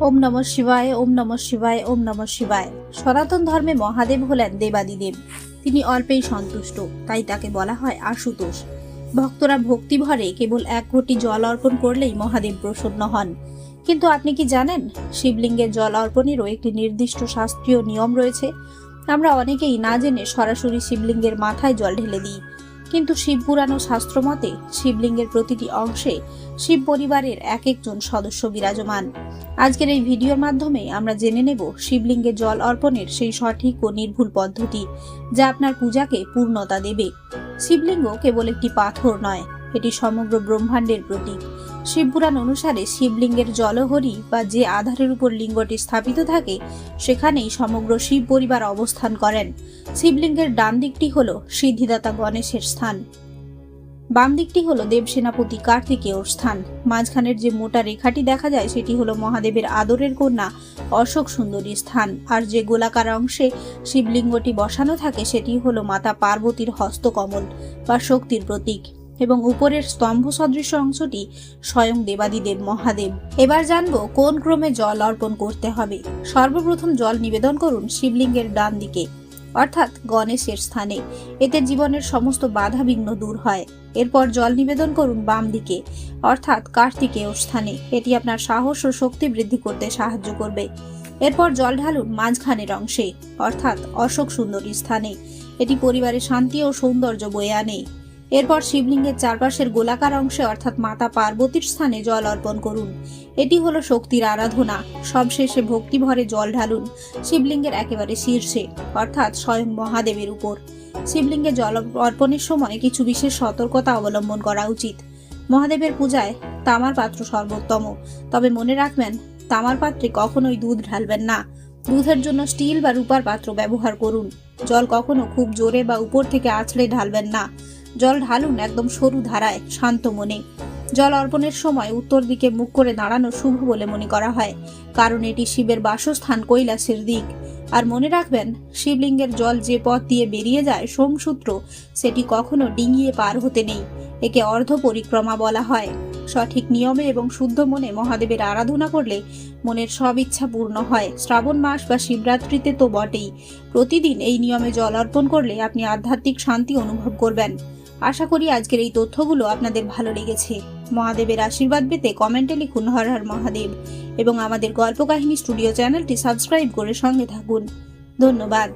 ওম নমঃ শিবায়, ওম নমঃ শিবায়, ওম নমঃ শিবায়। সনাতন ধর্মে মহাদেব হলেন দেবাদিদেব। তিনি অল্পেই সন্তুষ্ট, তাই তাকে বলা হয় আশুতোষ। ভক্তরা ভক্তি ভরে কেবল এক ঘটি জল অর্পণ করলেই মহাদেব প্রসন্ন হন। কিন্তু আপনি কি জানেন, শিবলিঙ্গের জল অর্পণেরও একটি নির্দিষ্ট শাস্ত্রীয় নিয়ম রয়েছে। আমরা অনেকেই না জেনে সরাসরি শিবলিঙ্গের মাথায় জল ঢেলে দিই, কিন্তু শিবপুরাণ ও শাস্ত্র মতে শিবলিঙ্গের প্রতিটি অংশে শিব পরিবারের এক একজন সদস্য বিরাজমান। আজকের এই ভিডিওর মাধ্যমে আমরা জেনে নেব শিবলিঙ্গে জল অর্পণের সেই সঠিক ও নির্ভুল পদ্ধতি, যা আপনার পূজাকে পূর্ণতা দেবে। শিবলিঙ্গ কেবল একটি পাথর নয়, এটি সমগ্র ব্রহ্মাণ্ডের প্রতীক। শিবপুরাণ অনুসারে শিবলিঙ্গের জলহরি বা যে আধারের উপর লিঙ্গটি স্থাপিত থাকে, সেখানেই সমগ্র শিব পরিবার অবস্থান করেন। শিবলিঙ্গের ডান দিকটি হল সিদ্ধিদাতা গণেশের স্থান, বাম দিকটি হলো দেবসেনাপতি কার্তিকেয়র স্থান। মাঝখানের যে মোটা রেখাটি দেখা যায় সেটি হলো মহাদেবের আদরের কন্যা অশোক সুন্দরীর স্থান, আর যে গোলাকার অংশে শিবলিঙ্গটি বসানো থাকে সেটি হলো মাতা পার্বতীর হস্তকমল বা শক্তির প্রতীক, এবং উপরের স্তম্ভ সদৃশ অংশটি স্বয়ং দেবাদিদেব মহাদেব। এবার জানবো কোন ক্রমে জল অর্পণ করতে হবে। সর্বপ্রথম জল নিবেদন করুন শিবলিঙ্গের ডান দিকে, অর্থাৎ গণেশের স্থানে। এতে জীবনের সমস্ত বাধা বিঘ্ন দূর হয়। এরপর জল নিবেদন করুন বাম দিকে, অর্থাৎ কার্তিকেয়র স্থানে। এটি আপনার সাহস ও শক্তি বৃদ্ধি করতে সাহায্য করবে। এরপর জল ঢালুন মাঝখানের অংশে, অর্থাৎ অশোক সুন্দরীর স্থানে। এটি পরিবারের শান্তি ও সৌন্দর্য বয়ে আনে। এরপর শিবলিঙ্গের চারপাশের গোলাকার অংশে, অর্থাৎ মাতা পার্বতীর স্থানে জল অর্পণ করুন। এটি হলো শক্তির আরাধনা। সবশেষে ভক্তি ভরে জল ঢালুন শিবলিঙ্গের একেবারে শীর্ষে, অর্থাৎ স্বয়ং মহাদেবের উপর। শিবলিঙ্গে জল অর্পণের সময় কিছু বিশেষ সতর্কতা অবলম্বন করা উচিত। মহাদেবের পূজায় তামার পাত্র সর্বোত্তম, তবে মনে রাখবেন তামার পাত্রে কখনোই দুধ ঢালবেন না। দুধের জন্য স্টিল বা রূপার পাত্র ব্যবহার করুন। জল কখনো খুব জোরে বা উপর থেকে আছড়ে ঢালবেন না। জল ঢালুন একদম সরু ধারায়, শান্ত মনে। জল অর্পণের সময় উত্তর দিকে মুখ করে দাঁড়ানো শুভ বলে মনে করা হয়, কারণ এটি শিবের বাসস্থান কৈলাসের দিক। আর মনে রাখবেন, শিবলিঙ্গের জল যে পথ দিয়ে বেরিয়ে যায় সোমসূত্র, সেটি কখনো ডিঙিয়ে পার হতে নেই। একে অর্ধ পরিক্রমা বলা হয়। সঠিক নিয়মে এবং শুদ্ধ মনে মহাদেবের আরাধনা করলে মনের সব ইচ্ছা পূর্ণ হয়। শ্রাবণ মাস বা শিবরাত্রিতে তো বটেই, প্রতিদিন এই নিয়মে জল অর্পণ করলে আপনি আধ্যাত্মিক শান্তি অনুভব করবেন। আশা করি আজকের এই তথ্যগুলো আপনাদের ভালো লেগেছে। মহাদেবের আশীর্বাদ পেতে কমেন্টে লিখুন হর হর মহাদেব, এবং আমাদের গল্প কাহিনী স্টুডিও চ্যানেলটি সাবস্ক্রাইব করে সঙ্গে থাকুন। ধন্যবাদ।